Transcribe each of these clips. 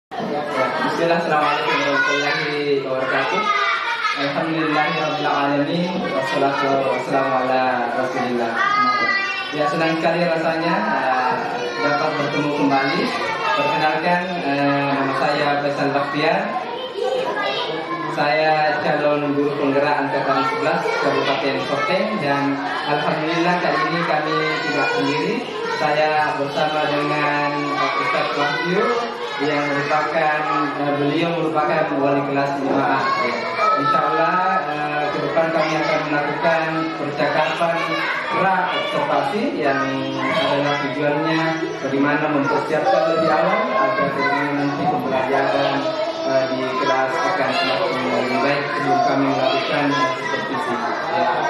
Bismillah, assalamualaikum warahmatullahi wabarakatuh. Alhamdulillahirrahmanirrahim. Wassalatu wassalamu ala rasulillah. Ya, senang sekali rasanya dapat bertemu kembali. Perkenalkan, nama saya Faisal Baktiar. Saya calon guru penggerak angkatan 11 Kabupaten Sopeng, dan alhamdulillah kali ini kami tidak sendiri. Saya bersama dengan Ustaz Wahyu yang beliau merupakan wali kelas jemaah. Insya Allah ke depan kami akan melakukan percakapan pra-observasi yang adalah tujuannya bagaimana mempersiapkan lebih awal agar bagaimana nanti pembelajaran di kelas akan semakin lebih baik sebelum kami melakukan supervisi.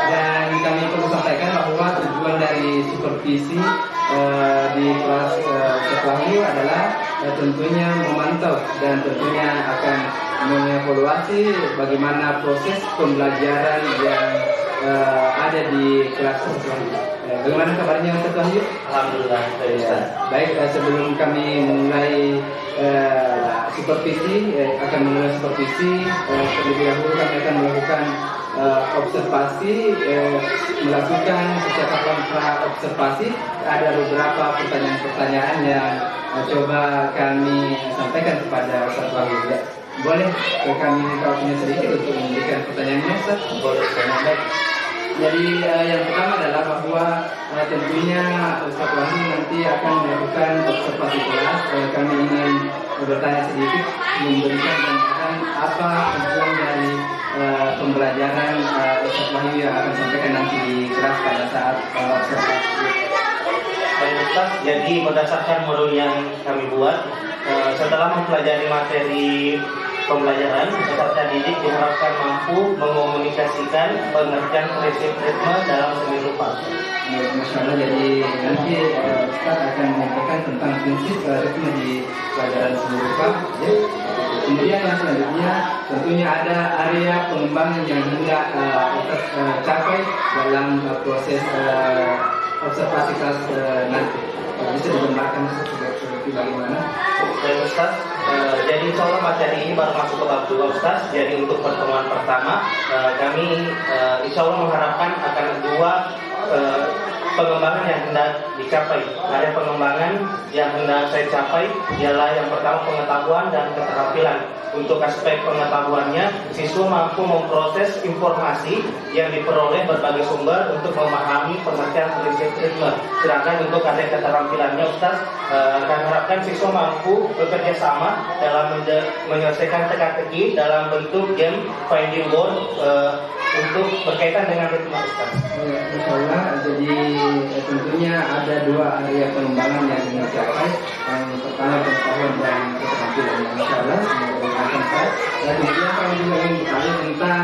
Dan kami perlu sampaikan bahwa tujuan dari supervisi di kelas Wahyu adalah tentunya memantau dan tentunya akan mengevaluasi bagaimana proses pembelajaran yang ada di kelas Wahyu. Bagaimana kabarnya Ustaz Wahyu? Alhamdulillah, baik. Sebelum kami memulai supervisi, terlebih dahulu kami akan melakukan observasi, melakukan percakapan pra-observasi. Ada beberapa pertanyaan-pertanyaan yang coba kami sampaikan kepada Ustaz Wahyu. Ya. Boleh kami minta waktunya sedikit untuk memberikan pertanyaannya, Ustaz? Boleh, baik. Jadi yang pertama adalah bahwa tentunya Ustaz Wahyu nanti akan melakukan observasi kelas. Kami ingin bertanya sedikit, memberikan gambaran apa tujuan dari pembelajaran Ustaz Wahyu yang akan sampaikan nanti di kelas pada saat observasi. Baik Ustaz, jadi berdasarkan modul yang kami buat, setelah mempelajari materi pembelajaran, peserta didik diharapkan mampu mengomunikasikan pengertian prinsip ritme dalam seni rupa. Masya Allah, jadi nanti Ustaz akan menyampaikan tentang prinsip ritme di pelajaran seni rupa. Ya. Kemudian yang selanjutnya tentunya ada area pengembangan yang hendak Ustaz capai dalam proses observasi kelas nanti. Bisa digambarkan seperti bagaimana? Baik Ustaz, jadi insya Allah materi ini baru masuk ke bab 2 Ustaz. Jadi untuk pertemuan pertama kami insya Allah mengharapkan akan dua pengembangan yang hendak dicapai. Ada pengembangan yang hendak saya capai ialah yang pertama pengetahuan dan keterampilan. Untuk aspek pengetahuannya, siswa mampu memproses informasi yang diperoleh berbagai sumber untuk memahami pengertian prinsip ritme. Sedangkan untuk aspek keterampilannya, Ustaz, kami harapkan siswa mampu bekerja sama dalam menyelesaikan teka-teki dalam bentuk game finding word untuk berkaitan dengan ritme, Ustaz. Insya Allah, jadi tentunya ada dua area pengembangan yang ingin dicapai. Yang pertama pengetahuan dan keterampilan. Insya Allah, dan kemudian kami juga ingin bertanya tentang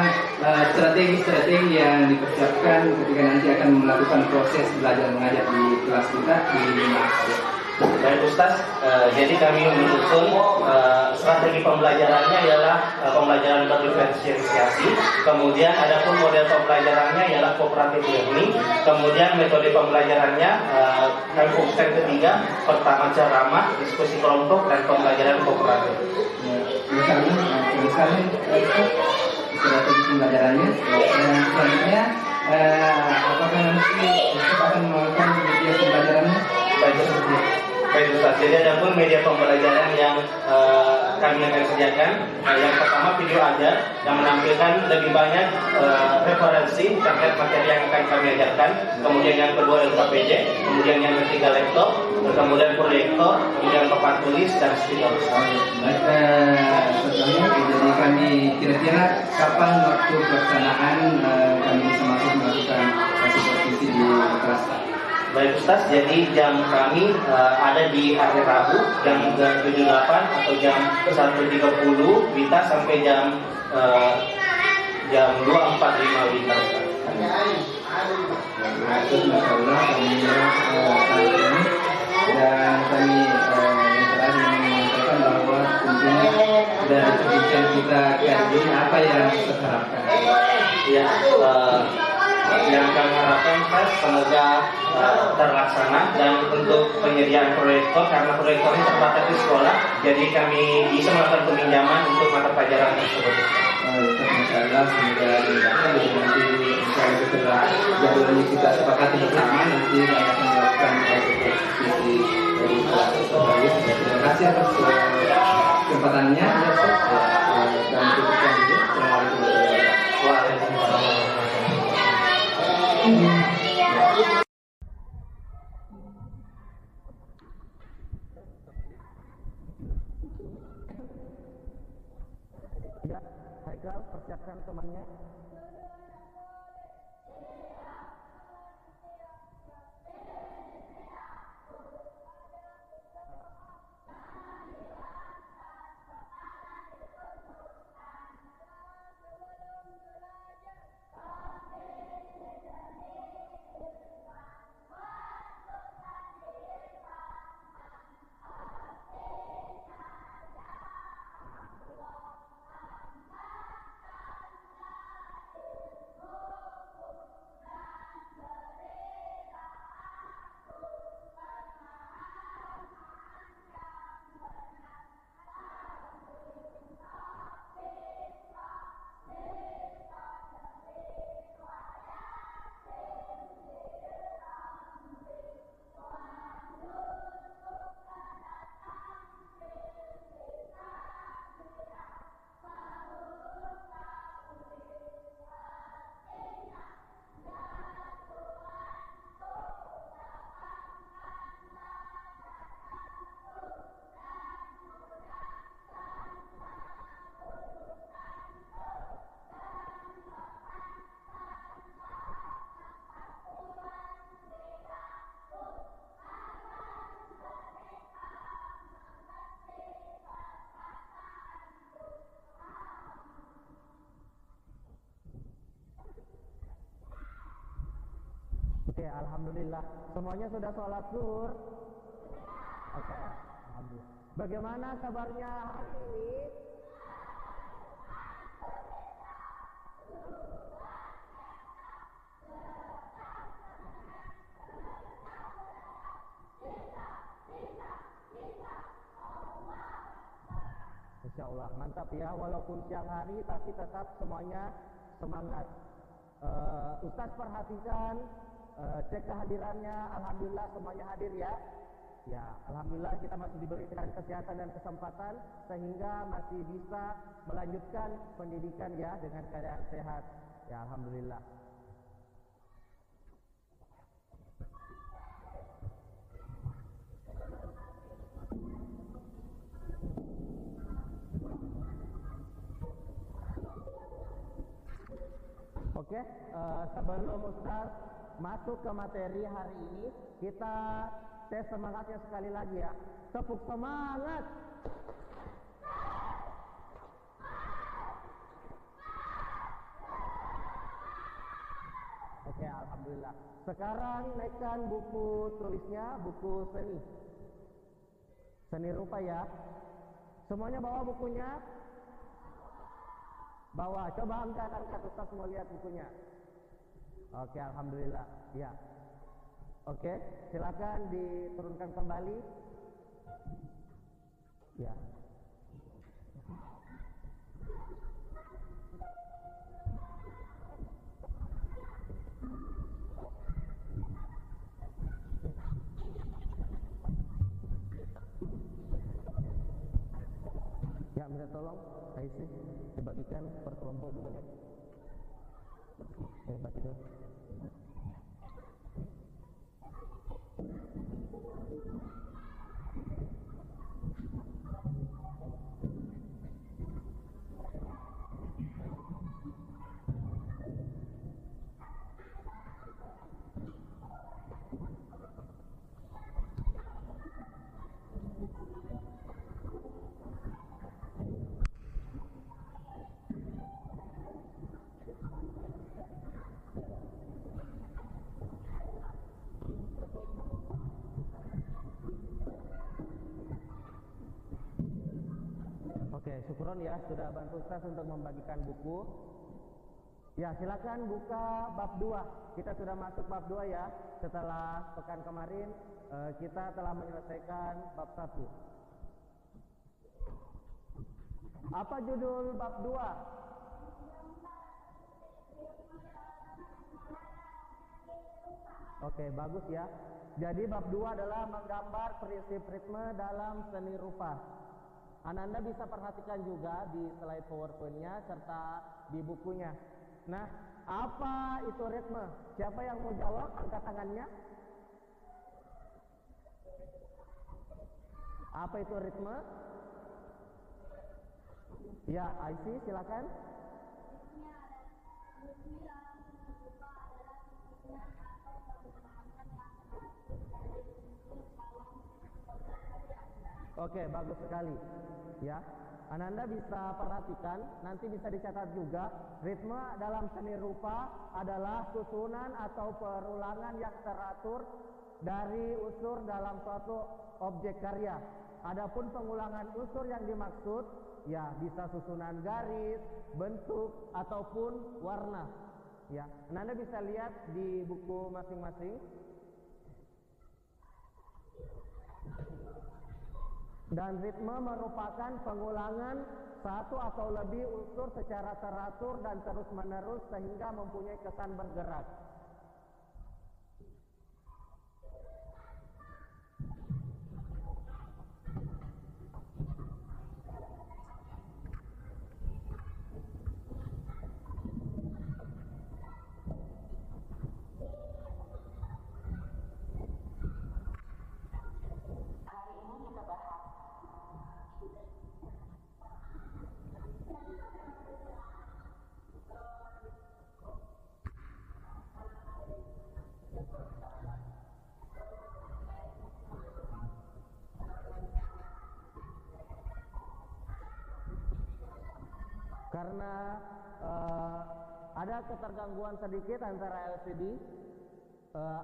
strategi-strategi yang dipersiapkan ketika nanti akan melakukan proses belajar mengajar di kelas kita di Malaysia. Baik Ustaz, jadi kami menyusun strategi pembelajarannya ialah pembelajaran berdiferensiasi. Kemudian adapun model pembelajarannya ialah cooperative learning. Kemudian metode pembelajarannya kami fokuskan ketiga, pertama ceramah, diskusi kelompok, dan pembelajaran kooperatif. Misalnya strategi pembelajarannya. Dan selanjutnya apakah nanti kita akan melakukan media pembelajarannya? Baik Ustaz, jadi ada pun media pembelajaran yang kami akan sediakan. Yang pertama video ajar yang menampilkan lebih banyak referensi terkait materi yang akan kami ajarkan. Kemudian yang kedua LKPD, kemudian yang ketiga laptop, kemudian proyektor, kemudian papan tulis dan stiker. Baik, jadi kami kira-kira kapan waktu pelaksanaan kami bisa masuk melakukan supervisi di kelas? Baik Ustaz, jadi jam kami ada di hari Rabu jam 78 atau jam 1.30 Wita sampai jam 2.45 Wita Ustaz. Masya Allah, kami dan kami yang terakhir menyampaikan bahwa tentunya dari perbincangan kita kali ini apa yang kita harapkan? Ya, yang kami harapkan Ustaz semoga terlaksana. Dan untuk penyediaan proyektor, karena proyektornya terbatas di sekolah, jadi kami bisa melakukan peminjaman untuk mata pelajaran tersebut. Masya Allah, semoga dimudahkan dan nanti misalnya setelah jadwalnya kita sepakati bersama, nanti kami akan melakukan eksekusi dari kelas tersebut. Terima kasih atas kesempatannya ya, dan cukupkan dulu. Assalamualaikum warahmatullahi wabarakatuh. Ya, Haikal persiapkan temannya. Oke, alhamdulillah. Semuanya sudah sholat zuhur. Oke, alhamdulillah. Bagaimana kabarnya hari ini? Insya Allah mantap ya, walaupun siang hari tapi tetap semuanya semangat. Ustaz perhatikan, cek kehadirannya. Alhamdulillah semuanya hadir ya. Ya, alhamdulillah kita masih diberikan kesehatan dan kesempatan sehingga masih bisa melanjutkan pendidikan ya dengan keadaan sehat. Ya, alhamdulillah. Oke, sebelum Ustaz masuk ke materi hari ini, kita tes semangatnya sekali lagi ya. Tepuk semangat. Oke, alhamdulillah. Sekarang naikkan buku tulisnya, buku seni. Seni rupa ya. Semuanya bawa bukunya? Bawa, coba angkat Ustaz mau lihat bukunya. Oke, alhamdulillah. Ya. Oke, silakan diturunkan kembali. Ya. Ya, minta tolong, Aisyah dibagikan per kelompok juga ya. Bagikan. Oke, syukron ya sudah bantu Ustaz untuk membagikan buku. Ya, silakan buka bab 2. Kita sudah masuk bab 2 ya. Setelah pekan kemarin kita telah menyelesaikan bab 1. Apa judul bab 2? Oke, bagus ya. Jadi bab 2 adalah menggambar prinsip ritme dalam seni rupa. Ananda bisa perhatikan juga di slide PowerPoint-nya serta di bukunya. Nah, apa itu ritme? Siapa yang mau jawab? Angkat tangannya. Apa itu ritme? Ya, Aisy, silakan. Oke, bagus sekali. Ya, Ananda bisa perhatikan, nanti bisa dicatat juga. Ritme dalam seni rupa adalah susunan atau perulangan yang teratur dari unsur dalam suatu objek karya. Adapun pengulangan unsur yang dimaksud, ya bisa susunan garis, bentuk, ataupun warna. Ya, Ananda bisa lihat di buku masing-masing. Dan ritme merupakan pengulangan satu atau lebih unsur secara teratur dan terus-menerus sehingga mempunyai kesan bergerak. Karena ada ketergangguan sedikit antara LCD,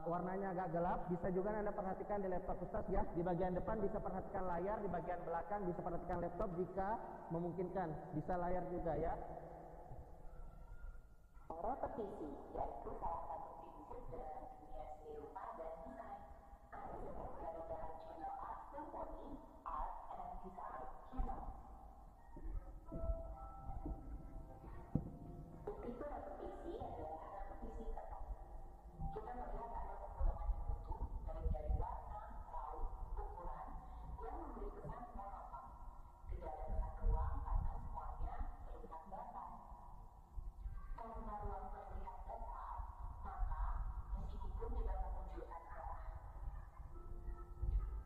warnanya agak gelap. Bisa juga Anda perhatikan di laptop Ustaz ya. Di bagian depan bisa perhatikan layar, di bagian belakang bisa perhatikan laptop jika memungkinkan. Bisa layar juga ya. Repetisi yaitu salah satu prinsip dalam dunia seni rupa dan desain. Ada sebuah dalam channel Art Symphony, Art and Design Channel. Tipe repetisi adalah repetisi tetap. Kita melihat ada pengulangan yang utuh dari warna, laut, ukuran yang memberi kesan monoton. Tidak ada kesan ruang karena semuanya terlihat datar. Karena ruang terlihat datar, maka mesin pun tidak memunculkan arah.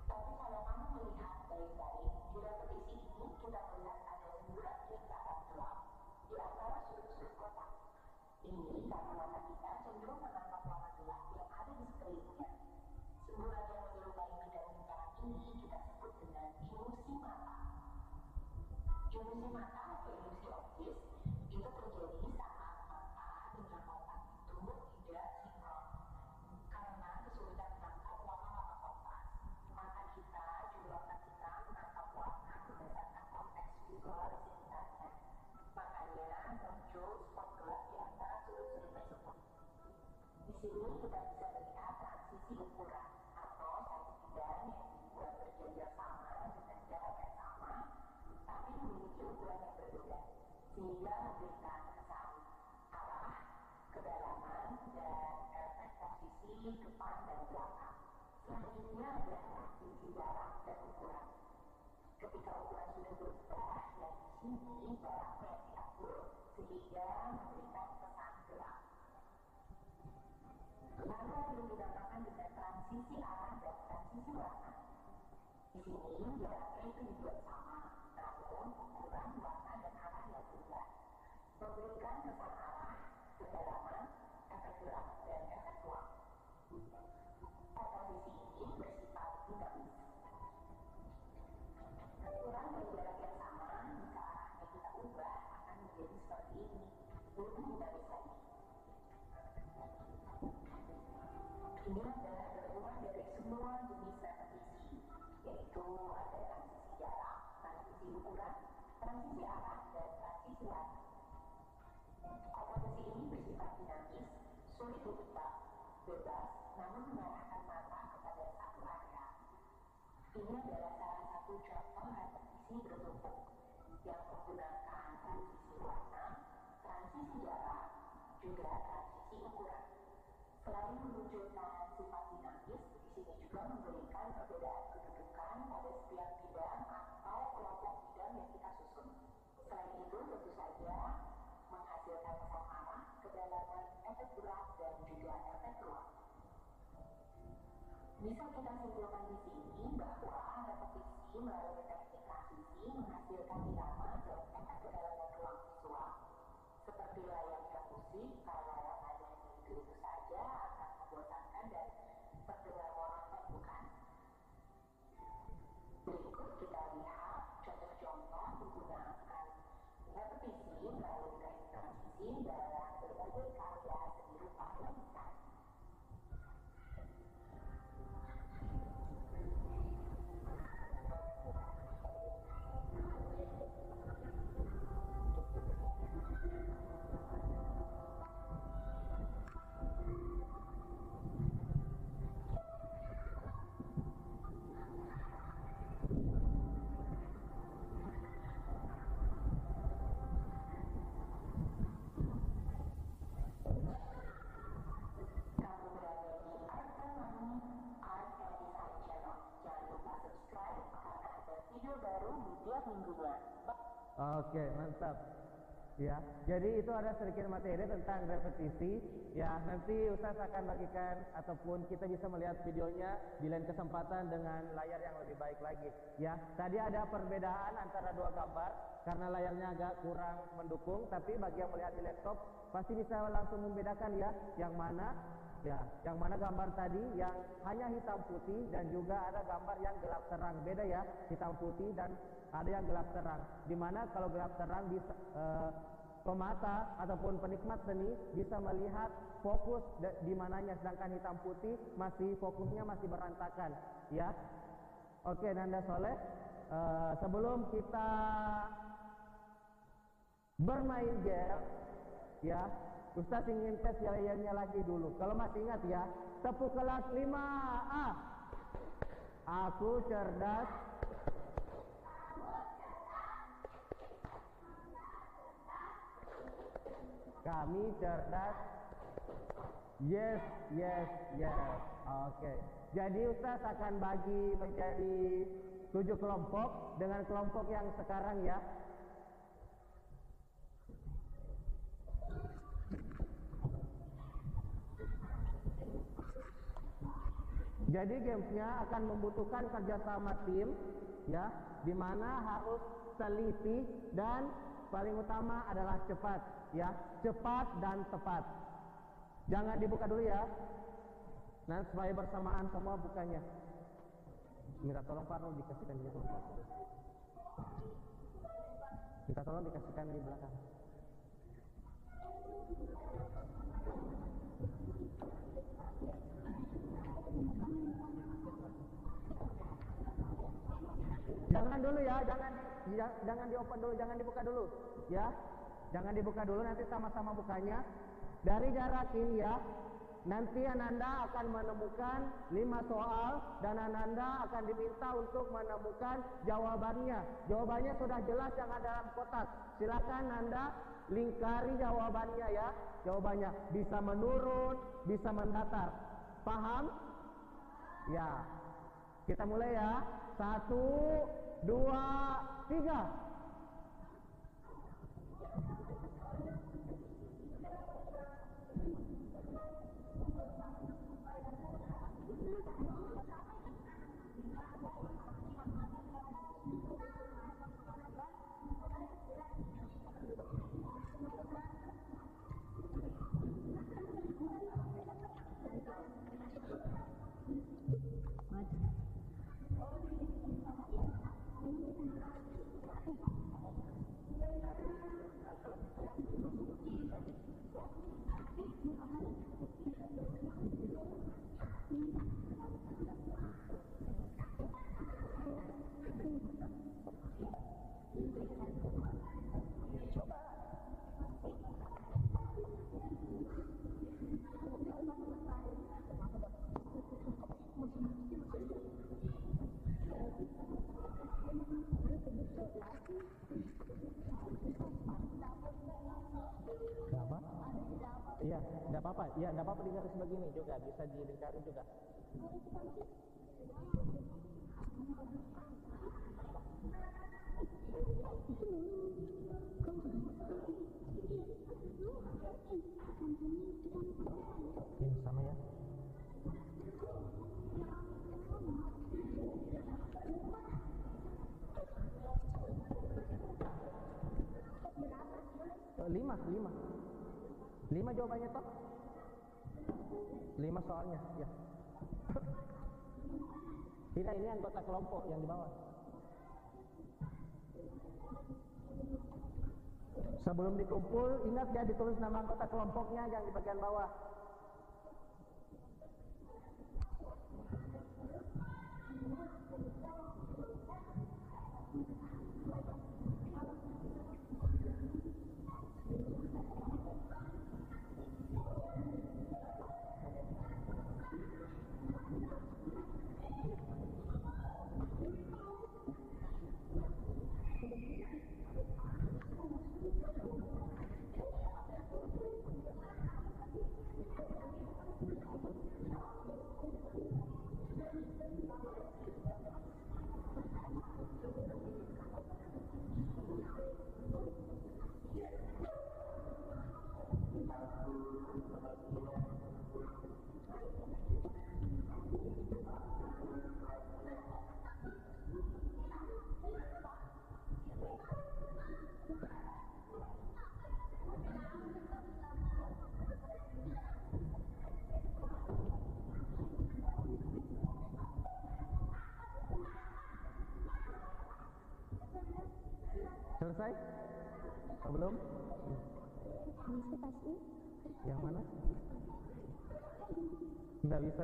Tapi kalau kamu melihat baik-baik, di repetisi ini kita melihat ada semburan lingkaran gelap di antara sudut-sudut kotak. Ini karena mata kita cenderung menangkap warna gelap yang ada di sekelilingnya. Semburan yang menyerupai bidang lingkaran ini kita sebut dengan ilusi mata. Ilusi mata atau ilusi optis itu terjadi saat mata dengan otak itu tidak sinkron. Karena kesulitan menangkap warna-warna kontras, mata kita juga otak kita menangkap warna berdasarkan konteks visual di sekitarnya. Makanya muncul spot gelap di antara sudut-sudut tersebut. Di sini kita bisa melihat transisi ukuran atau satu bidang yang dibuat berjajar sama dengan jarak yang sama, tapi memiliki ukuran yang berbeda, sehingga memberikan kesan arah, kedalaman, dan efek posisi depan dan belakang. Selanjutnya adalah transisi jarak dan ukuran. Ketika ukuran sudah berubah, dan di sini jaraknya diatur sehingga memberikan kesan gelap. Lalu belum dinamakan dengan transisi arah dan transisi warna. Di sini jaraknya itu dibuat sama, namun ukuran, warna, dan arah yang berubah. Memberikan kesan arah, kedalaman, efek gelap, dan efek ruang. Transisi ini bersifat dinamis. Ukuran dan jarak yang sama, jika arahnya kita ubah, akan menjadi seperti ini. Lebih dinamis lagi. Ini adalah gabungan dari semua jenis repetisi, yaitu ada transisi jarak, transisi ukuran, transisi arah, dan transisi warna. Komposisi ini bersifat dinamis, sulit ditebak, bebas, namun mengarahkan mata kepada satu area. Ini adalah salah satu contoh repetisi bertumpuk yang menggunakan transisi warna, transisi jarak, juga transisi ukuran. Selain menunjukkan sifat dinamis, di sini juga memberikan perbedaan kedudukan pada setiap bidang atau kelompok bidang yang kita susun. Selain itu, tentu saja menghasilkan pesan arah, kedalaman efek gerak, dan juga efek ruang. Bisa kita simpulkan di sini bahwa repetisi melalui teknik transisi menghasilkan irama dan efek kedalaman ruang visual. Seperti layaknya musik, kalau hanya itu saja akan membosankan dan terdengar monoton, bukan? Berikut kita lihat contoh-contoh menggunakan repetisi melalui teknik transisi dalam berbagai karya seni rupa lukisan. Oke, mantap. Ya, jadi itu ada sedikit materi tentang repetisi. Ya, nanti Ustaz akan bagikan ataupun kita bisa melihat videonya di lain kesempatan dengan layar yang lebih baik lagi. Ya, tadi ada perbedaan antara dua gambar karena layarnya agak kurang mendukung. Tapi bagi yang melihat di laptop pasti bisa langsung membedakan ya, yang mana gambar tadi yang hanya hitam putih dan juga ada gambar yang gelap terang. Beda ya, hitam putih dan ada yang gelap terang. Dimana kalau gelap terang bisa pemata ataupun penikmat seni bisa melihat fokus di mananya, sedangkan hitam putih masih fokusnya masih berantakan. Ya, oke Nanda Soleh. Sebelum kita bermain game, ya, Ustaz ingin tes layarnya lagi dulu. Kalau masih ingat ya, tepuk kelas 5A. Aku cerdas. Kami cerdas. Yes, yes, yes. Oke. Jadi Ustaz akan bagi menjadi 7 kelompok dengan kelompok yang sekarang ya. Jadi gamesnya akan membutuhkan kerjasama tim, ya, di mana harus teliti dan paling utama adalah cepat, ya, cepat dan tepat. Jangan dibuka dulu ya. Nah, supaya bersamaan semua bukanya. Minta tolong Pak Nul dikasihkan di belakang. Minta tolong dikasihkan di belakang. Jangan dulu ya, jangan di open dulu, jangan dibuka dulu, ya. Jangan dibuka dulu, nanti sama-sama bukanya. Dari jarak ini ya, nanti Ananda akan menemukan 5 soal dan Ananda akan diminta untuk menemukan jawabannya. Jawabannya sudah jelas yang ada dalam kotak. Silakan Anda lingkari jawabannya ya. Jawabannya bisa menurun, bisa mendatar. Paham? Ya. Kita mulai ya. 1, 2, 3. Kenapa? Iya, tidak apa-apa. Iya, tidak apa-apa di garis begini juga, bisa dilingkari juga. Ini sama ya. Lima jawabannya toh? 5 soalnya, ya. Tidak, ini anggota kelompok yang di bawah. Sebelum dikumpul, ingat ya ditulis nama anggota kelompoknya yang di bagian bawah. Selesai? Belum? Yang mana? Nggak bisa.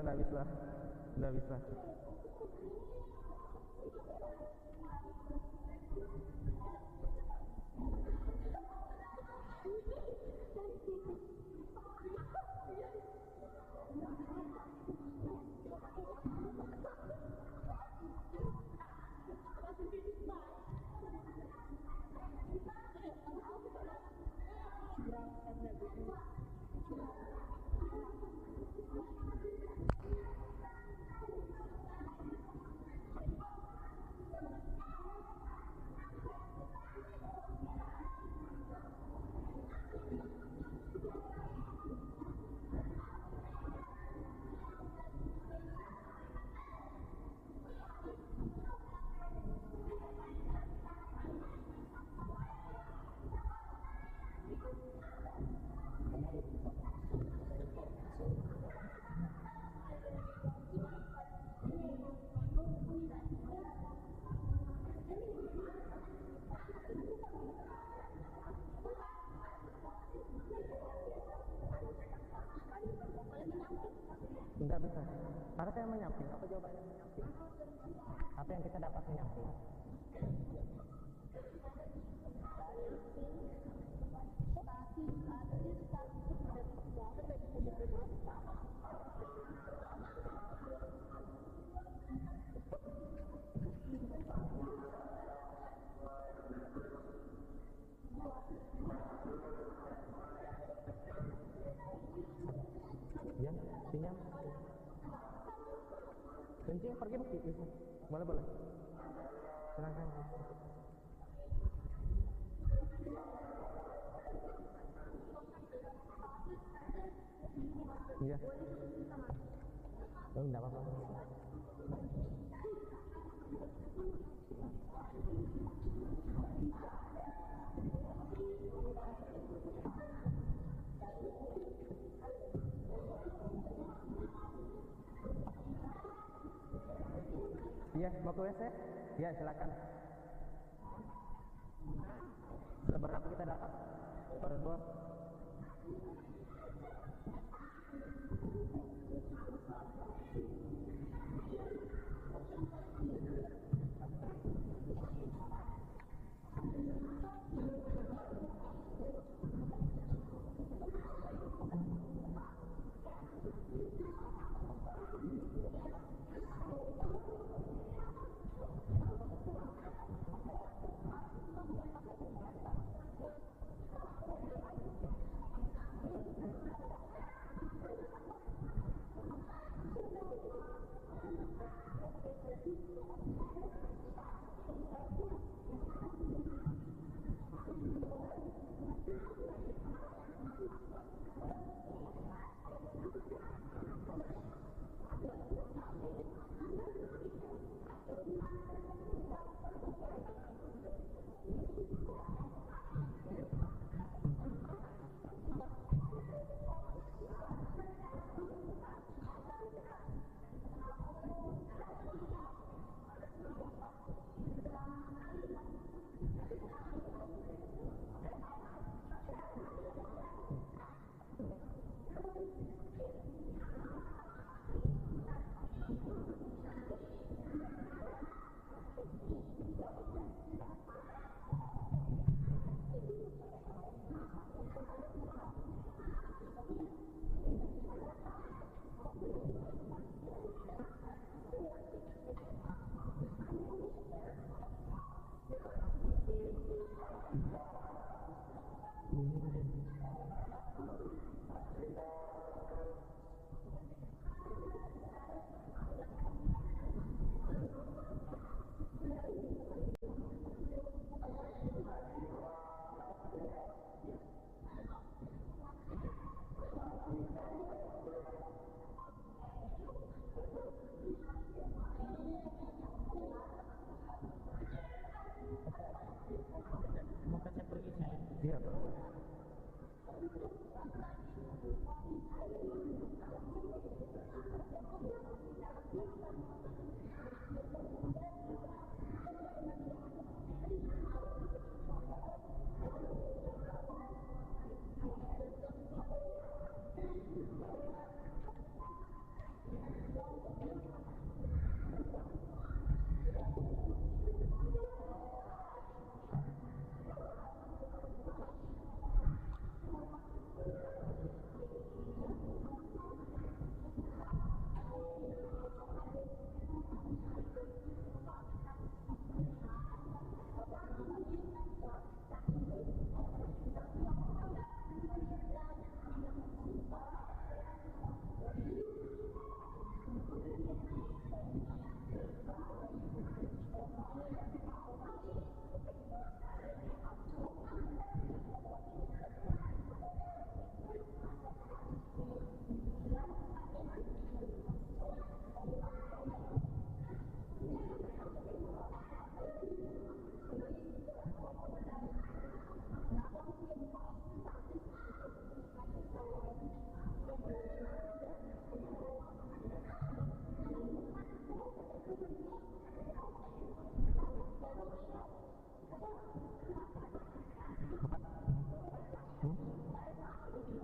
Tidak bisa. Karena saya menyamping. Apa jawabannya menyamping? Apa yang kita dapat menyamping? Ya, pinjam. Kencing pergi begitu. Boleh. Silakan. Iya. Oh, enggak apa-apa. Iya, mau ke WC? Iya, silakan. Berapa kita dapat? Berdua. Iya, Pak.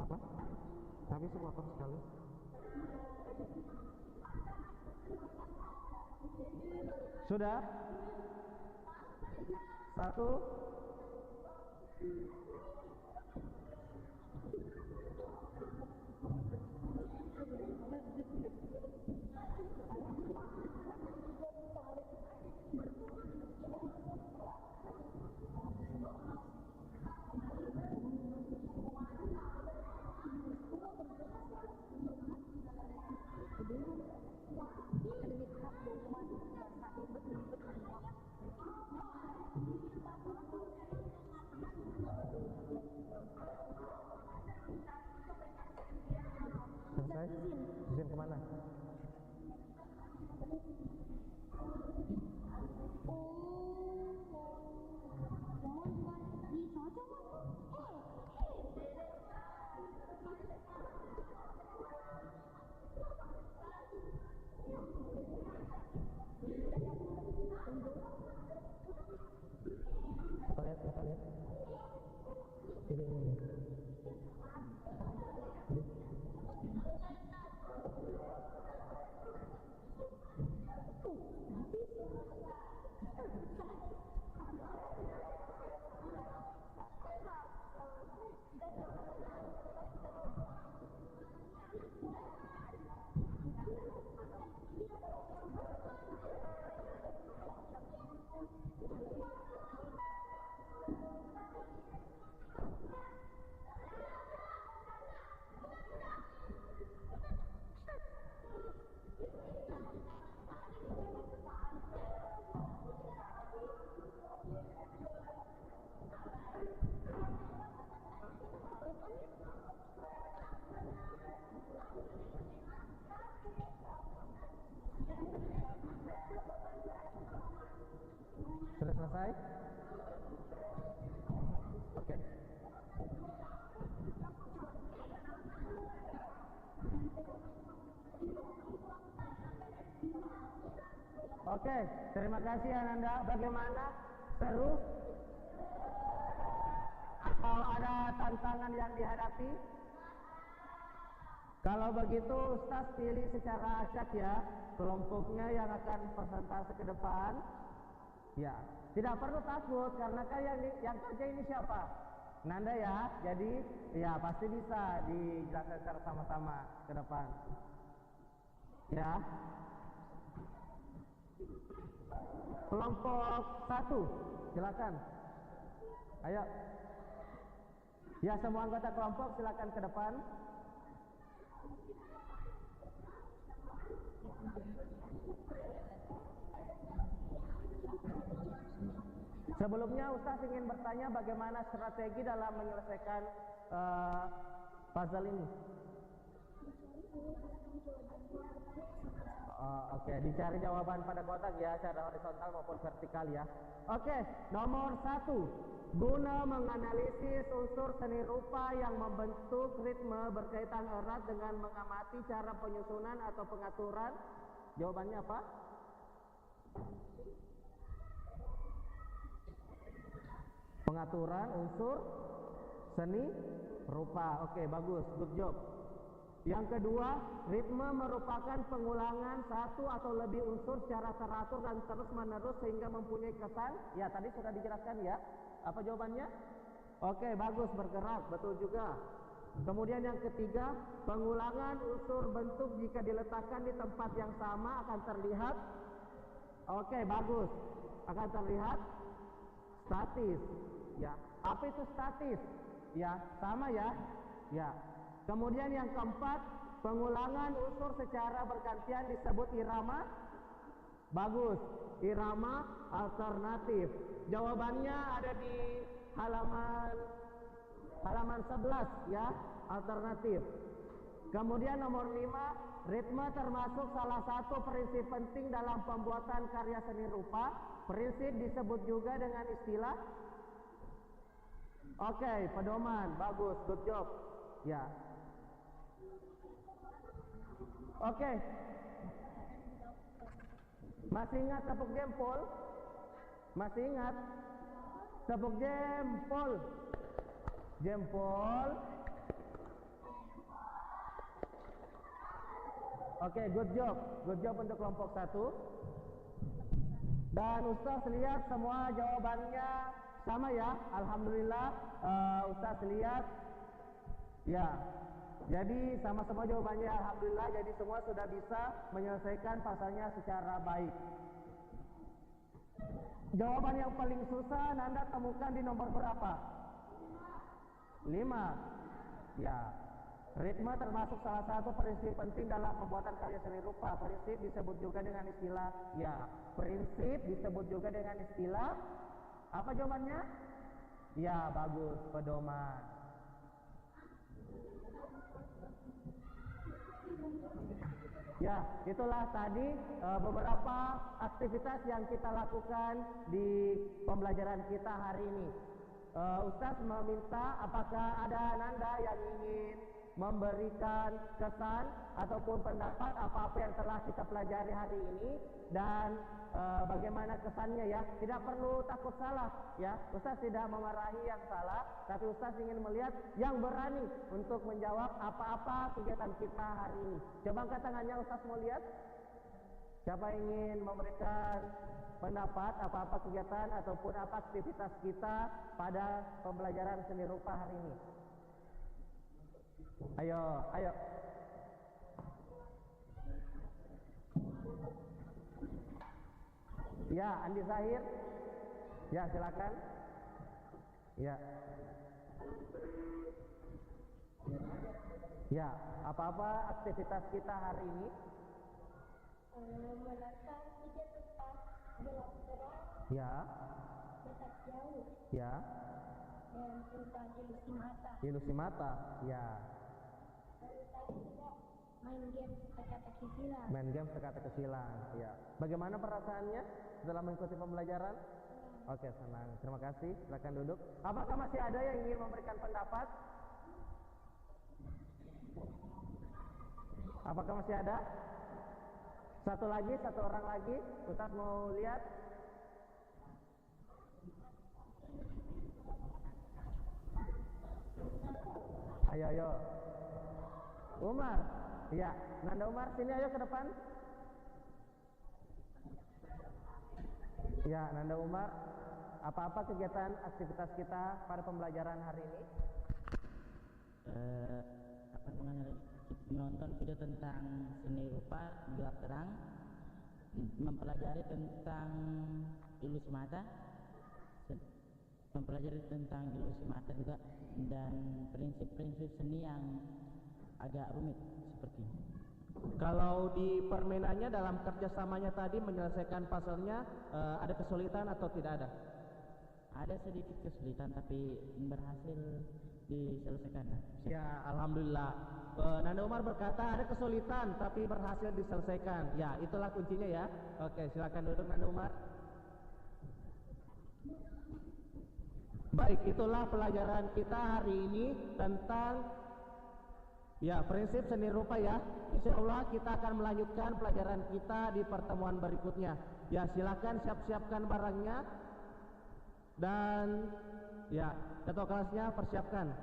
Apa? Tapi sekotor sekali. Sudah? Satu. Selesai? Izin kemana? Kita lihat. Ini. Sudah selesai? Oke. Oke, terima kasih Ananda. Bagaimana? Seru? Atau ada tantangan yang dihadapi? Kalau begitu Ustaz pilih secara acak ya kelompoknya yang akan presentasi ke depan. Ya, tidak perlu takut karena kan yang kerja ini siapa? Nanda ya. Jadi ya pasti bisa dijelaskan secara sama-sama ke depan. Ya. Kelompok 1, silakan. Ayo. Ya, semua anggota kelompok silakan ke depan. Sebelumnya Ustaz ingin bertanya bagaimana strategi dalam menyelesaikan puzzle ini. Oke, dicari jawaban pada kotak ya, secara horizontal maupun vertikal ya. Oke, nomor 1. Guna menganalisis unsur seni rupa yang membentuk ritme berkaitan erat dengan mengamati cara penyusunan atau pengaturan. Jawabannya apa? Pengaturan unsur seni rupa. Oke, bagus, good job. Yang kedua, ritme merupakan pengulangan satu atau lebih unsur secara teratur dan terus menerus sehingga mempunyai kesan. Ya, tadi sudah dijelaskan ya. Apa jawabannya? Oke, bagus, bergerak, betul juga. Kemudian yang ketiga, pengulangan unsur bentuk jika diletakkan di tempat yang sama akan terlihat. Oke, bagus. Akan terlihat statis. Ya, apa itu statis? Ya, sama ya. Ya. Kemudian yang keempat, pengulangan unsur secara bergantian disebut irama. Bagus, irama alternatif. Jawabannya ada di halaman 11 ya, alternatif. Kemudian nomor 5, ritme termasuk salah satu prinsip penting dalam pembuatan karya seni rupa. Prinsip disebut juga dengan istilah. Oke, pedoman. Bagus, good job. Ya. Oke. Masih ingat tepuk jempol? Masih ingat? Tepuk jempol. Jempol. Oke, good job. Good job untuk kelompok 1. Dan Ustaz lihat semua jawabannya sama ya. Alhamdulillah, Ustaz lihat. Ya. Jadi sama-sama jawabannya alhamdulillah. Jadi semua sudah bisa menyelesaikan pasalnya secara baik. Jawaban yang paling susah Anda temukan di nomor berapa? 5. Ya. Ritme termasuk salah satu prinsip penting dalam pembuatan karya seni rupa. Prinsip disebut juga dengan istilah. Ya, prinsip disebut juga dengan istilah. Apa jawabannya? Ya, bagus, pedoman. Ya, itulah tadi beberapa aktivitas yang kita lakukan di pembelajaran kita hari ini. Ustaz meminta apakah ada Nanda yang ingin memberikan kesan ataupun pendapat apa-apa yang telah kita pelajari hari ini dan bagaimana kesannya ya. Tidak perlu takut salah ya. Ustaz tidak memarahi yang salah, tapi Ustaz ingin melihat yang berani untuk menjawab apa-apa kegiatan kita hari ini. Coba angkat tangannya, Ustaz mau lihat. Siapa ingin memberikan pendapat apa-apa kegiatan ataupun apa aktivitas kita pada pembelajaran seni rupa hari ini? Ayo, ayo. Ya, Andi Zahir. Ya, silakan. Ya. Ya, apa-apa aktivitas kita hari ini? Menata 3 tempat gelap terang, Ya. dekat jauh, Ya. dan tentang ilusi mata. Ilusi mata. Ya. Lalu tadi juga Main game teka-teki silang. Main game teka-teki silang. Ya. Bagaimana perasaannya setelah mengikuti pembelajaran? Oke, senang. Terima kasih. Silakan duduk. Apakah masih ada yang ingin memberikan pendapat? Apakah masih ada? Satu lagi, satu orang lagi. Ustaz mau lihat. Ayo, ayo. Umar. Iya, Nanda Umar, sini ayo ke depan. Ya, Nanda Umar, apa-apa kegiatan aktivitas kita pada pembelajaran hari ini? Menonton video tentang seni rupa gelap terang, mempelajari tentang ilusi mata, juga, dan prinsip-prinsip seni yang agak rumit seperti ini. Kalau di permainannya dalam kerjasamanya tadi menyelesaikan puzzle-nya ada kesulitan atau tidak ada? Ada sedikit kesulitan tapi berhasil diselesaikan. Ya, alhamdulillah. Nanda Umar berkata ada kesulitan tapi berhasil diselesaikan. Ya, itulah kuncinya ya. Oke, silakan duduk Nanda Umar. Baik, itulah pelajaran kita hari ini tentang prinsip seni rupa ya. Insya Allah kita akan melanjutkan pelajaran kita di pertemuan berikutnya. Ya, silakan siap-siapkan barangnya dan ketua kelasnya persiapkan.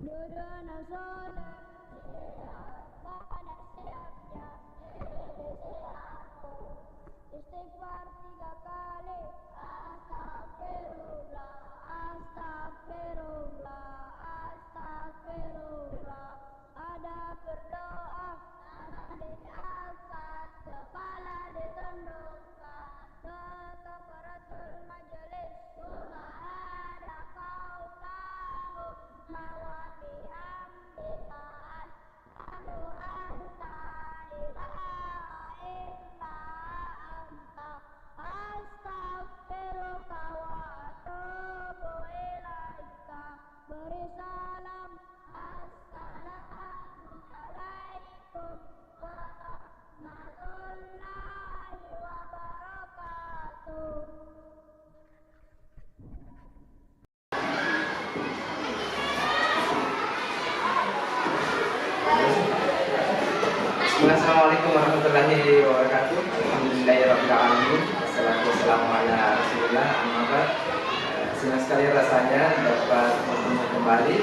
Duduk soleh, pada siapnya, istighfar 3 kali, astagfirullah, astagfirullah, astagfirullah. Ada berdoa, diangkat, kepala ditundukkan, ke kafaratul majelis, ada kau tahu, mawati amdikan, anu anta ilaha illa anta, astagfiruka wa atubu ilaika. Beri salam, assalamualaikum warahmatullahi wabarakatuh. Assalamualaikum warahmatullahi wabarakatuh. Alhamdulillahirrahmanirrahim. Wassalamualaikum ala rasulillah. Amma ba'd. Senang sekali rasanya dapat bertemu kembali.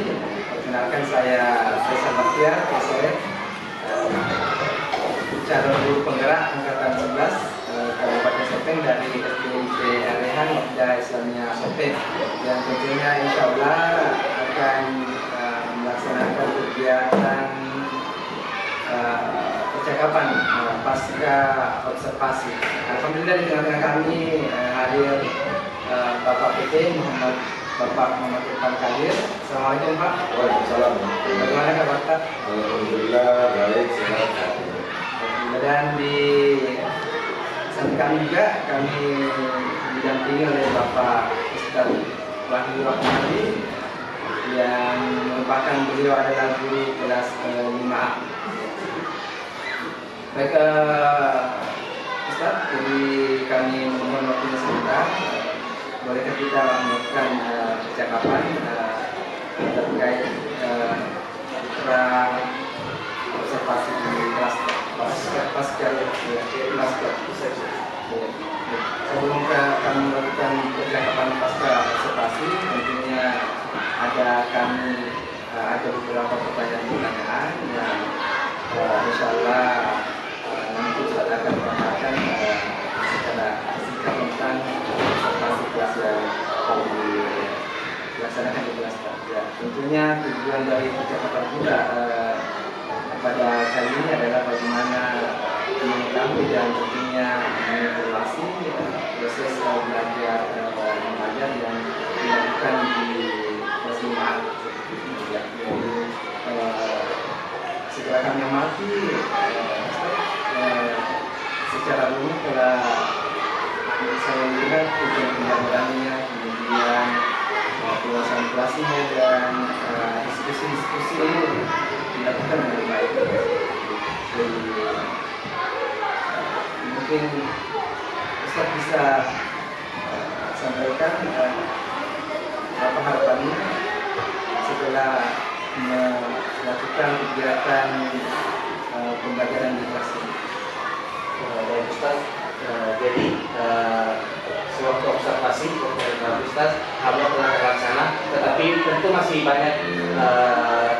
Perkenalkan saya Faisal Baktiar, Faisal, calon guru penggerak angkatan 11 Kabupaten Sopeng dari SDIP Arehan Wahda Islamiyah Sopeng, yang tentunya insya Allah akan melaksanakan kegiatan percakapan pasca observasi. Alhamdulillah di tengah-tengah kami hadir Bapak PT Bapak Muhammad Irfan Kadir. Assalamualaikum Pak. Waalaikumsalam. Bagaimana kabar Pak? Alhamdulillah baik, sehat. Dan di samping kami juga kami didampingi oleh Bapak Ustaz Wahyu Rahmadi yang merupakan beliau adalah guru kelas 5A. Baik, Ustaz, jadi kami memohon waktunya sebentar. Bolehkah kita melakukan percakapan terkait observasi di kelas pasca. Sebelum kami melakukan percakapan pasca observasi, tentunya ada beberapa pertanyaan yang insya Allah nanti Ustaz akan mengatakan secara singkat tentang observasi kelas yang dilaksanakan di kelas. Ya, tentunya tujuan dari percakapan kita pada kali ini adalah bagaimana mengetahui dan tentunya mengevaluasi proses belajar mengajar yang dilakukan di Persimaan. Jadi setelah kami amati secara umum telah saya melihat tujuan pembelajarannya, kemudian pelaksanaan kelasnya dan diskusi-diskusi dilakukan dengan baik. Jadi mungkin Ustaz bisa sampaikan apa harapannya setelah melakukan kegiatan pembelajaran di kelas ini. Baik Ustaz, jadi sewaktu observasi dari Ustaz, alhamdulillah telah terlaksana, tetapi tentu masih banyak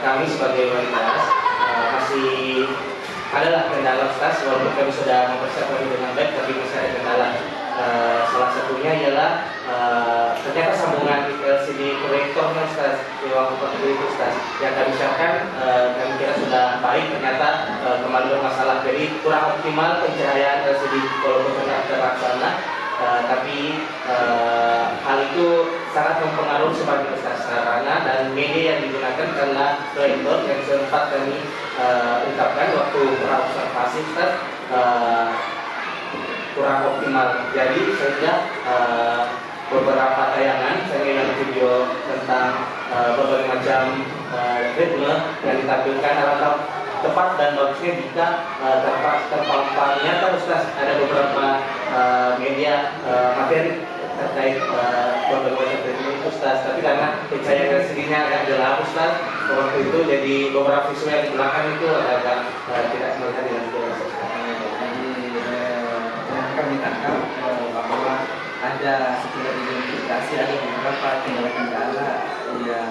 kami sebagai wali kelas masih adalah kendala Ustaz, walaupun kami sudah mempersiapkan dengan baik, tapi masih ada kendala. Salah satunya ialah ternyata sambungan LCD proyektornya Ustaz di waktu itu Ustaz yang kami siapkan kami kira sudah baik, ternyata kembali bermasalah, jadi kurang optimal pencahayaan LCD walaupun sudah terlaksana. Tapi hal itu sangat mempengaruhi sebagai Ustaz sarana dan media yang digunakan karena proyektor yang sempat kami ungkapkan waktu observasi Ustaz kurang optimal. Jadi sehingga beberapa tayangan saya ingat video tentang berbagai macam ritme yang ditampilkan adalah tepat dan bagusnya jika terpamparnya kan Ustaz ada beberapa media materi terkait berbagai macam ritme Ustaz, tapi karena pencahayaan sendirinya agak gelap Ustaz waktu itu, jadi beberapa visual di belakang itu agak tidak melihat dengan jelas. Kami tangkap bahwa ada sekitar identifikasi ada beberapa kendala-kendala yang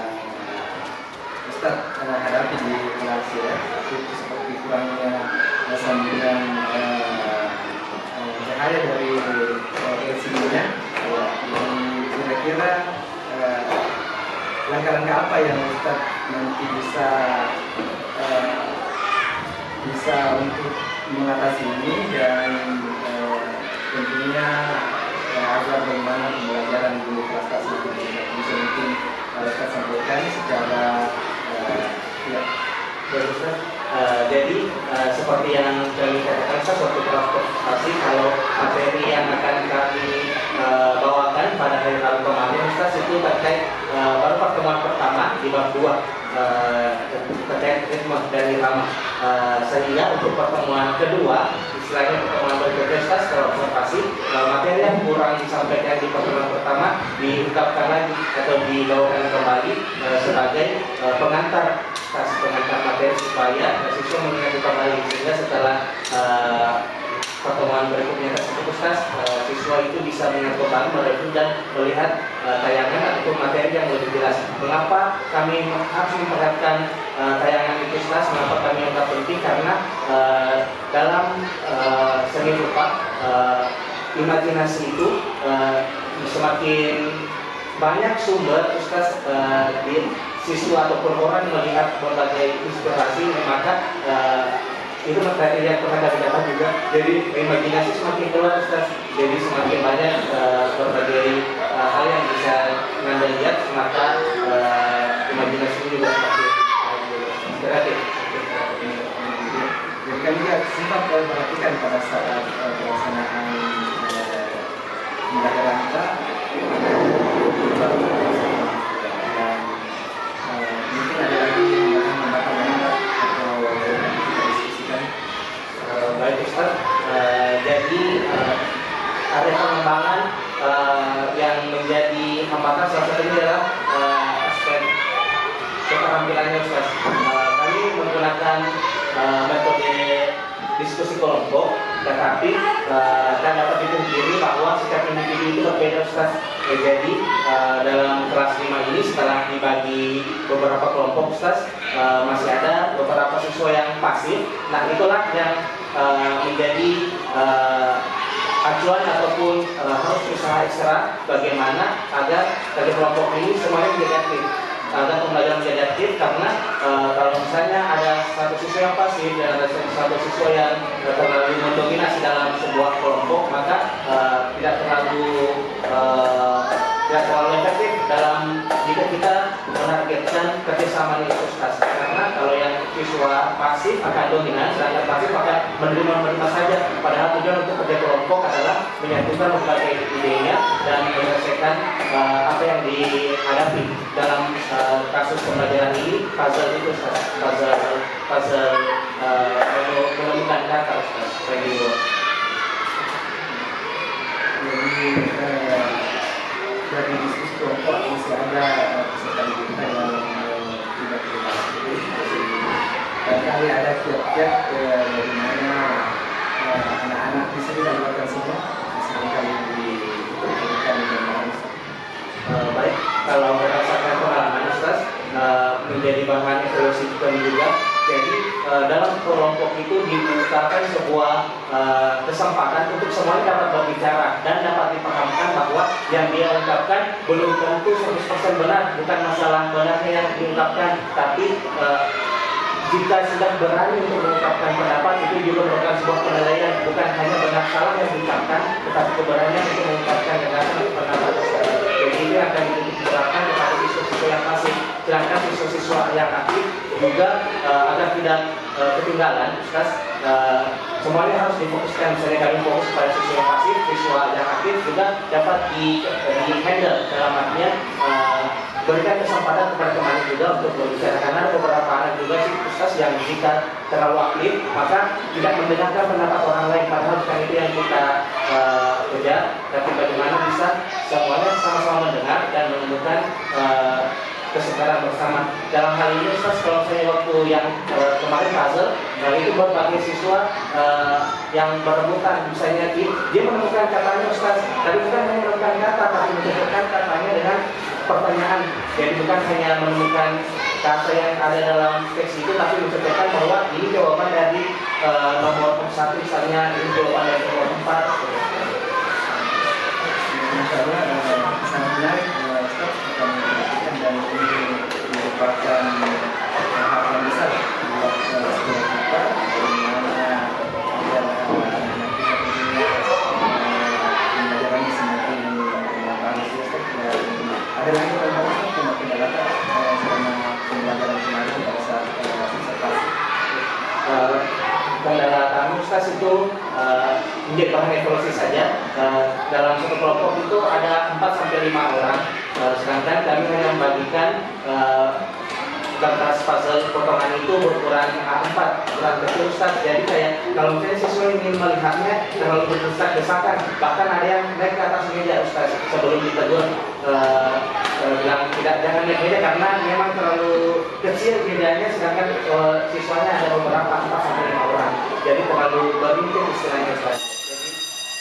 Ustaz hadapi di kelas ya, seperti kurangnya sambungan cahaya dari LCD-nya. Jadi kira-kira langkah-langkah apa yang Ustaz nanti bisa untuk mengatasi ini dan tentunya agar bagaimana pembelajaran di kelas ini bisa mungkin Ustaz sampaikan secara ya. Ustaz, jadi seperti yang kami katakan Ustaz waktu presentasi, kalau materi yang akan kami bawakan pada hari Rabu kemarin Ustaz itu terkait baru pertemuan pertama di bab 2 terkait ritme dan irama, sehingga untuk pertemuan kedua istilahnya pertemuan berikutnya Ustaz kalau observasi materi yang kurang disampaikan di pertemuan pertama diungkapkan lagi atau dibawakan kembali sebagai pengantar materi supaya siswa mengingat kembali, sehingga setelah pertemuan berikutnya tersebut Ustaz siswa itu bisa mengingat kembali, mereview dan melihat tayangan ataupun materi yang lebih jelas. Mengapa kami harus memperhatikan tayangan itu Ustaz? Mengapa kami anggap penting? Karena dalam seni rupa imajinasi itu semakin banyak sumber Ustaz di siswa ataupun orang melihat berbagai inspirasi, maka itu materi yang pernah kami dapat juga. Jadi imajinasi semakin keluar Ustaz, jadi semakin banyak berbagai hal yang bisa Anda lihat, maka imajinasi juga semakin kreatif. Jadi kami juga sempat perhatikan pada saat pelaksanaan pembelajaran kita dan mungkin ada lagi tambahan atau diskusikan. Baik Ustaz, jadi ada pengembangan yang menjadi hambatan salah satunya adalah aspek keterampilannya Ustaz. Kami menggunakan metode diskusi kelompok, tetapi dan dapat dipungkiri bahwa setiap individu itu berbeda Ustaz. Jadi dalam kelas 5 ini setelah dibagi beberapa kelompok Ustaz, masih ada beberapa siswa yang pasif. Nah itulah yang menjadi acuan ataupun harus usaha ekstra bagaimana agar dari kelompok ini semuanya menjadi aktif. agar pembelajaran menjadi aktif, karena kalau misalnya ada satu siswa yang pasif dan ada satu siswa yang terlalu mendominasi dalam sebuah kelompok, maka tidak terlalu efektif dalam jika kita menargetkan kerjasama itu, Ustaz. Karena kalau yang siswa pasif akan dominan, sedangkan pasif akan menerima saja. Padahal tujuan untuk kerja kelompok adalah menyatukan berbagai idenya dan menyelesaikan apa yang dihadapi dalam kasus pembelajaran ini. Puzzle itu, Ustaz. Puzzle menemukan kata, Ustaz. Thank you. Dari diskusi kelompok masih ada peserta kita yang tidak terima. Dan kali ada kiat-kiat dari mana anak-anak di sini melakukan semua kali diberikan dengan baik, kalau berdasarkan pengalaman Ustaz menjadi bahan evaluasi kami juga. Jadi dalam kelompok itu dibukakan sebuah kesempatan untuk semuanya dapat berbicara dan dapat dipahamkan bahwa yang dia ungkapkan belum tentu 100% benar, bukan masalah benarnya yang diungkapkan, tapi jika sudah berani untuk mengungkapkan pendapat itu juga merupakan sebuah penilaian, bukan hanya benar salah yang diucapkan, tetapi keberanian untuk mengungkapkan gagasan pendapat tersebut. Jadi ini akan diterapkan kepada siswa-siswa yang pasif, sedangkan siswa-siswa yang aktif juga agar tidak ketinggalan, Ustaz. Semuanya harus difokuskan. Misalnya kami fokus pada siswa yang pasif, siswa yang aktif juga dapat di-handle dalam artinya berikan kesempatan kepada teman juga untuk berbicara, karena ada beberapa anak juga sih, Ustaz, yang jika terlalu aktif maka tidak mendengarkan pendapat orang lain, padahal bukan itu yang kita kejar. Tapi bagaimana bisa semuanya sama-sama mendengar dan menemukan kesadaran bersama. Dalam hal ini, Ustaz, kalau saya waktu yang kemarin puzzle, itu berbagai siswa yang berebutan, misalnya dia menemukan katanya, Ustaz, tapi bukan hanya menemukan kata, tapi mencocokkan katanya dengan pertanyaan. Jadi bukan hanya menemukan kata yang ada dalam teks itu, tapi mencocokkan bahwa ini jawaban dari nomor 1, misalnya ini jawaban dari nomor 4. Insya Allah sangat menarik, Ustaz, akan melakukan, dan ini merupakan hal yang besar buat sekolah kita, bagaimana agar anak-anak kita punya pembelajaran semakin bagus. Ada lagi pertanyaan yang kendala selama pembelajaran kemarin pada saat observasi? Kendala kami, Ustaz, itu menjadi bahan evaluasi saja. Dalam satu kelompok itu ada 4-5 orang, sedangkan kami hanya membagikan kertas puzzle potongan itu berukuran A4, ukuran kecil, Ustaz. Jadi kayak kalau misalnya siswa ingin melihatnya terlalu berdesak-desakan, bahkan ada yang naik ke atas meja, Ustaz, sebelum ditegur bilang jangan naik meja karena memang terlalu kecil mejanya, sedangkan siswanya ada beberapa 4-5 orang, jadi terlalu berhimpit istilahnya, Ustaz. Jadi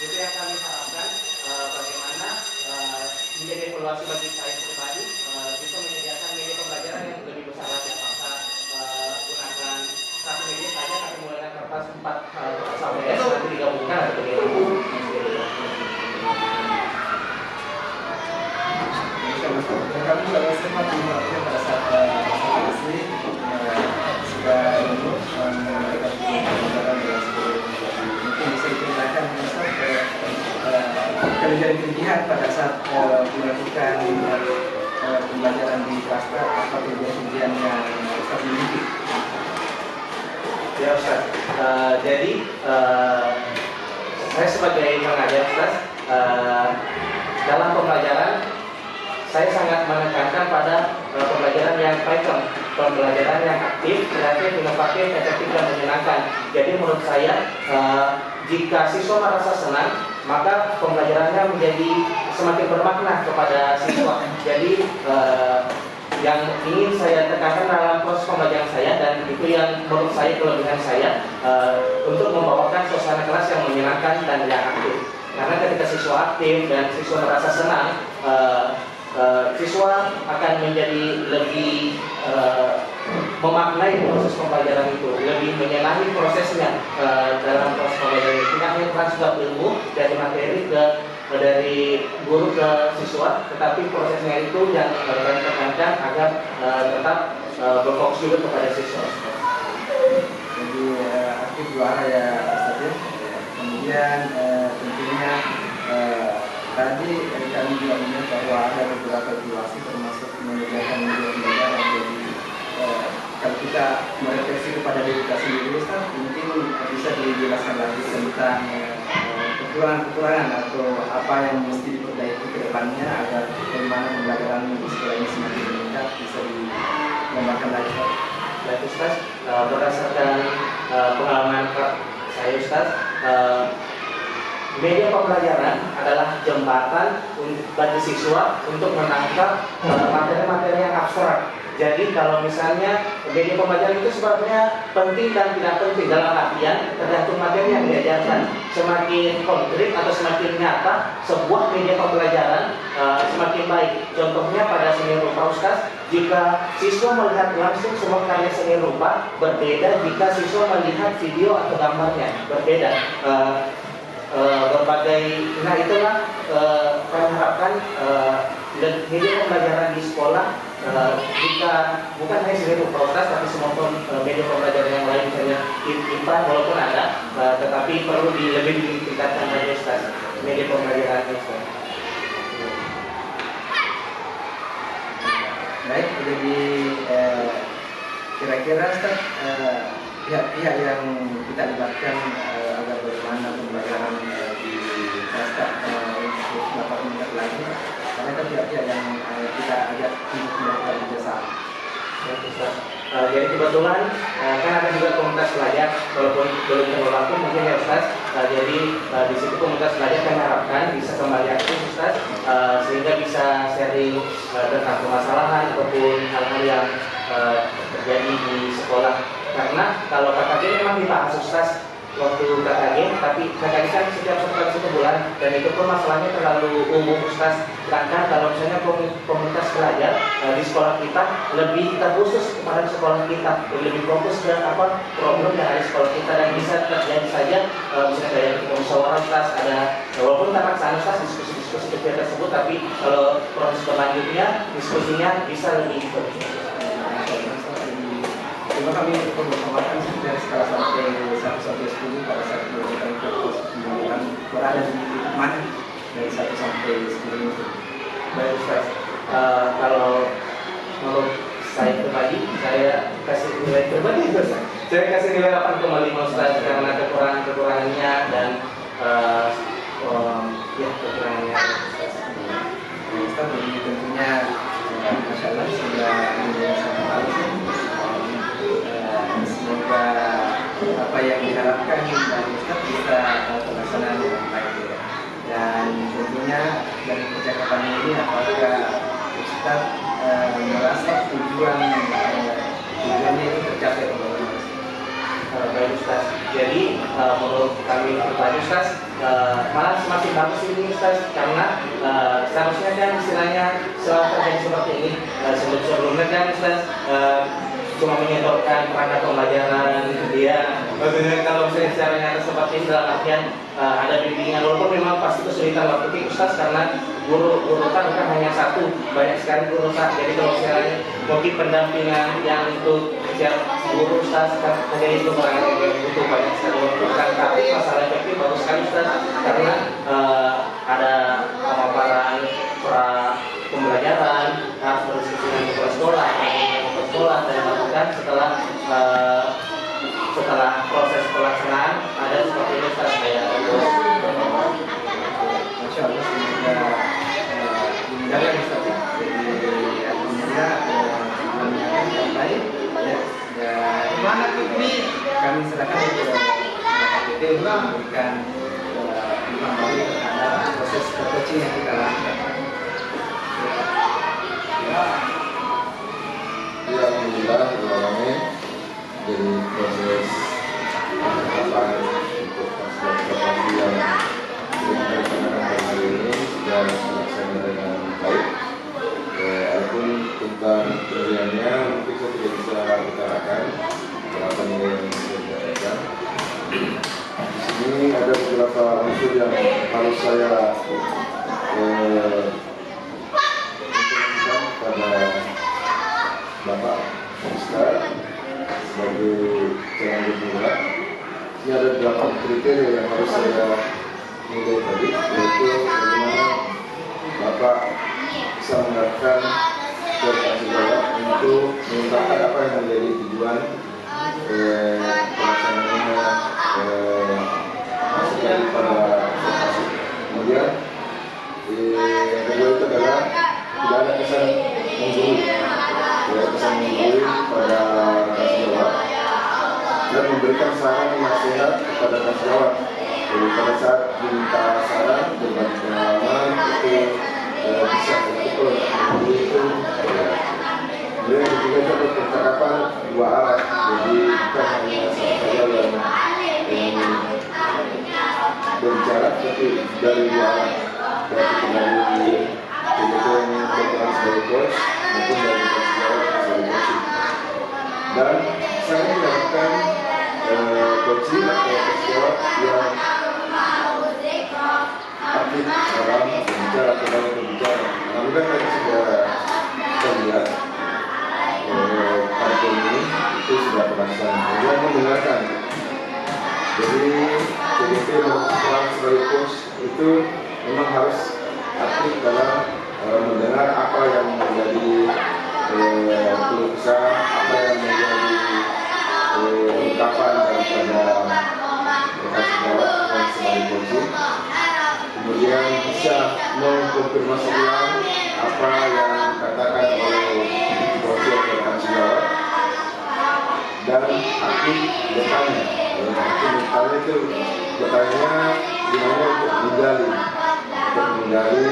itu yang kami harapkan, bagaimana menjadi evaluasi bagi saya pribadi, bisa menyediakan media pembelajaran yang lebih besar lagi. Apakah gunakan satu media saja, tapi menggunakan kertas 4 sampai S nanti digabungkan atau bagaimana? Kami juga sempat melihatnya pada saat asli sudah memberikan pembelajaran dengan mungkin bisa diceritakan, Ustaz, kelebihan pada saat melakukan pembelajaran di klaster, apa kelebihan yang Ustaz miliki? Ya, Ustaz. Jadi saya sebagai pengajar, Ustaz, dalam pembelajaran saya sangat menekankan pada pembelajaran yang pattern, pembelajaran yang aktif, kreatif, inovatif, efektif, dan menyenangkan. Jadi menurut saya, jika siswa merasa senang, maka pembelajarannya menjadi semakin bermakna kepada siswa. Jadi yang ingin saya tekankan dalam proses pembelajaran saya, dan itu yang menurut saya kelebihan saya, untuk membawakan suasana kelas yang menyenangkan dan yang aktif. Karena ketika siswa aktif dan siswa merasa senang, siswa akan menjadi lebih memaknai proses pembelajaran itu, lebih menyenangi prosesnya dalam proses pembelajaran itu. Tidak hanya transfer ilmu dari materi dari guru ke siswa, tetapi prosesnya itu yang kami tekankan diperhatikan agar tetap berfokus juga kepada siswa. Jadi aktif juara ya Ustaz ya. Kemudian tentunya tadi kami juga melihat bahwa ada beberapa evaluasi termasuk menyediakan media pembelajaran. Jadi kalau kita merefleksi kepada diri kita sendiri Ustaz, mungkin bisa dijelaskan lagi tentang kekurangan-kekurangan atau apa yang mesti diperbaiki ke depannya agar bagaimana pembelajaran di sekolah ini semakin meningkat bisa dikembangkan lagi. Baik Ustaz, berdasarkan pengalaman saya Ustaz, media pembelajaran adalah jembatan bagi siswa untuk menangkap materi-materi yang abstrak. Jadi kalau misalnya media pembelajaran itu sebenarnya penting dan tidak penting dalam artian tergantung materi yang diajarkan. Semakin konkret atau semakin nyata sebuah media pembelajaran semakin baik. Contohnya pada seni rupa Ustaz, jika siswa melihat langsung semua karya seni rupa berbeda jika siswa melihat video atau gambarnya berbeda. Nah itulah kami harapkan media pembelajaran di sekolah jika bukan hanya seni rupa Ustaz, tapi semua media pembelajaran yang lain misalnya IPA walaupun ada, tetapi perlu lebih ditingkatkan lagi Ustaz media pembelajaran Ustaz. Baik, jadi kira-kira Ustaz pihak-pihak yang kita libatkan agar bagaimana pembelajaran di kelas untuk dapat meningkat lagi, karena itu pihak-pihak yang kita ajak untuk melakukan kerjasama. Jadi kebetulan kan ada juga komunitas belajar walaupun belum terlalu mungkin ya Ustaz. Jadi di situ komunitas belajar kami harapkan bisa kembali aktif Ustaz, sehingga bisa sharing tentang permasalahan ataupun hal-hal yang terjadi di sekolah. Karena kalau KKG memang dibahas Ustaz waktu KKG, tapi KKG kan setiap 1 bulan dan itu pun masalahnya terlalu umum Ustaz. Sedangkan kalau misalnya komunitas belajar di sekolah kita lebih terkhusus kepada sekolah kita, lebih fokus ke problem yang ada di sekolah kita dan bisa terjadi saja misalnya kayak kita musyawarah Ustaz, ada walaupun tak paksaan Ustaz diskusi-diskusi kecil tersebut, tapi kalau proses berlanjutnya diskusinya bisa lebih Cuma kami mempermasalahkan dari skala sampai 1 sampai 10 pada saat kita ikut pembangunan berada di titik mana dari 1 sampai 10 itu. Baik Ustaz, kalau menurut saya pribadi, saya kasih nilai pribadi Ustaz. Saya kasih nilai 8,5 Ustaz karena kekurangannya dan kekurangannya Ustaz. Jadi tentunya Masya Allah sudah menjadi sangat bagus. Semoga apa yang diharapkan dari Ustaz bisa terlaksana dengan baik ya. Dan tentunya dari percakapan ini apakah Ustaz merasa tujuannya itu tercapai atau belum? Baik Ustaz. Jadi menurut kami pribadi Ustaz, malah semakin bagus ini Ustaz, karena seharusnya kan istilahnya setelah terjadi seperti ini sebelumnya kan Ustaz cuma menyodorkan perangkat pembelajaran dia. Maksudnya kalau misalnya secara nyata seperti ini dalam artian ada bimbingan, walaupun memang pasti kesulitan waktu Ustaz karena guru kan bukan hanya satu, banyak sekali guru Ustaz. Jadi kalau misalnya mungkin pendampingan yang untuk setiap guru Ustaz kan menjadi itu barangkali yang butuh banyak sekali waktu kan, tapi masalah efektif bagus sekali Ustaz karena ada pemaparan pra pembelajaran, harus berdiskusi dengan kepala sekolah dan dilakukan setelah proses pelaksanaan ada seperti ini Ustaz saya. Masya Allah, semoga dimudahkan Ustaz. Jadi alhamdulillah yang baik ya. Dan kami serahkan kepada KPT untuk memberikan informasi terhadap proses coaching yang kita lakukan. Ya, alhamdulillah, jadi proses penerapan untuk transportasi yang dilaksanakan pada hari ini sudah terlaksana dengan baik. Adapun tentang penilaiannya mungkin saya tidak bisa utarakan berapa nilai yang bisa didapatkan. Di sini ada beberapa unsur yang harus saya informasikan pada sebagai calon penggerak. Ini ada 8 kriteria yang harus saya nilai tadi, yaitu bagaimana Bapak bisa mengarahkan tanggung jawab untuk mengungkapkan apa yang menjadi tujuan pelaksanaannya masuk daripada observasi. Kemudian yang kedua itu adalah tidak ada kesan menggurui, pada tanggung jawab dan memberikan saran nasihat kepada tanggung jawab. Jadi pada saat diminta saran berbagi pengalaman itu bisa betul itu. Kemudian juga itu percakapan dua arah, jadi bukan hanya satu saja yang berbicara, tapi dari dua arah, baik dari PDP yang berperan sebagai coach maupun dari tanggung jawab sebagai coaching. Dan saya melakukan coaching atau tanggung jawab yang aktif dalam berbicara atau dalam berbicara. Alhamdulillah tadi sudah terlihat pada ini itu sudah terlaksana. Kemudian mendengarkan. Jadi PDP berperan sebagai coach itu memang harus aktif dalam mendengar apa yang menjadi keluh kesah, apa yang menjadi ungkapan daripada tanggung jawab yang sebagai coaching. Kemudian bisa mengkonfirmasi ulang apa yang dikatakan oleh coach atau tanggung jawab dan aktif bertanya. Aktif bertanya itu bertanya gimana untuk menggali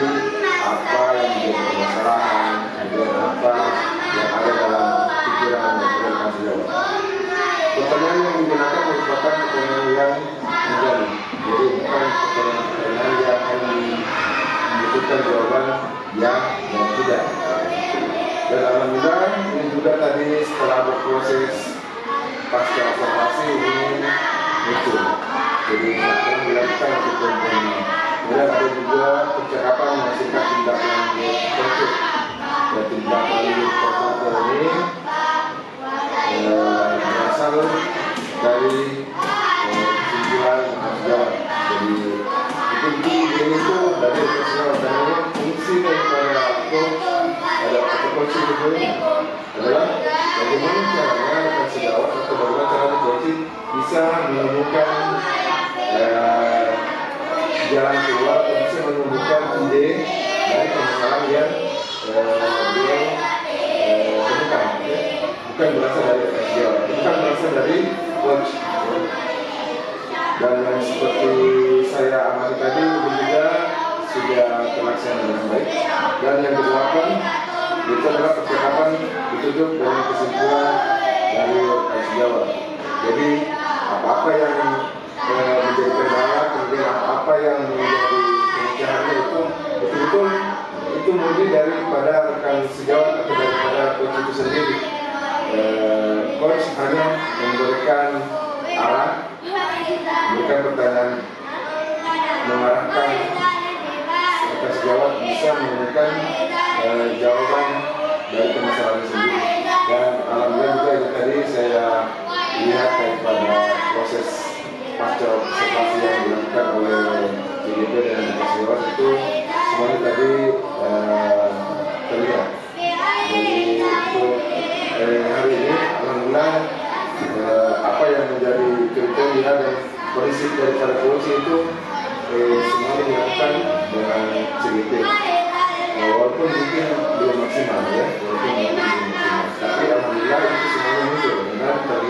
apa yang menjadi permasalahan, kemudian apa yang ada dalam pikiran dan tanggung jawab. Pertanyaan yang digunakan merupakan pertanyaan yang menggali, jadi bukan pertanyaan yang akan membutuhkan jawaban ya dan tidak. Dan alhamdulillah ini juga tadi setelah berproses pasca observasi ini muncul. Jadi akan dilakukan untuk kompromi. Kemudian ada juga percakapan menghasilkan tindak lanjut konkret. Dan tindak lanjut konkret ini berasal dari kesimpulan tanggung jawab. Jadi itu dari kesimpulan dan ini fungsi daripada coaching itu adalah bagaimana caranya tanggung jawab atau bagaimana cara coaching bisa menemukan jalan keluar atau bisa menemukan ide dari permasalahan yang dia temukan. Bukan berasal dari tanggung jawab, bukan berasal dari coach. Dan yang seperti saya amati tadi ini juga sudah terlaksana dengan baik. Dan yang kedelapan itu adalah percakapan ditutup dengan kesimpulan dari tanggung jawab. Jadi apa yang menjadi kendala, kemudian apa yang menjadi pemecahannya itu betul-betul itu murni daripada rekan sejawat atau daripada coach itu sendiri. Coach hanya memberikan arah, memberikan pertanyaan, mengarahkan rekan sejawat bisa menemukan jawaban dari permasalahan sendiri. Dan alhamdulillah juga ini tadi saya lihat daripada proses pasca observasi yang dilakukan oleh CGP dan sejawat itu semuanya tadi terlihat. Jadi untuk hari ini alhamdulillah apa yang menjadi kriteria dan prinsip daripada coaching itu semuanya dilakukan dengan CGP. Walaupun mungkin belum maksimal ya, tapi alhamdulillah itu semuanya muncul dengan terlihat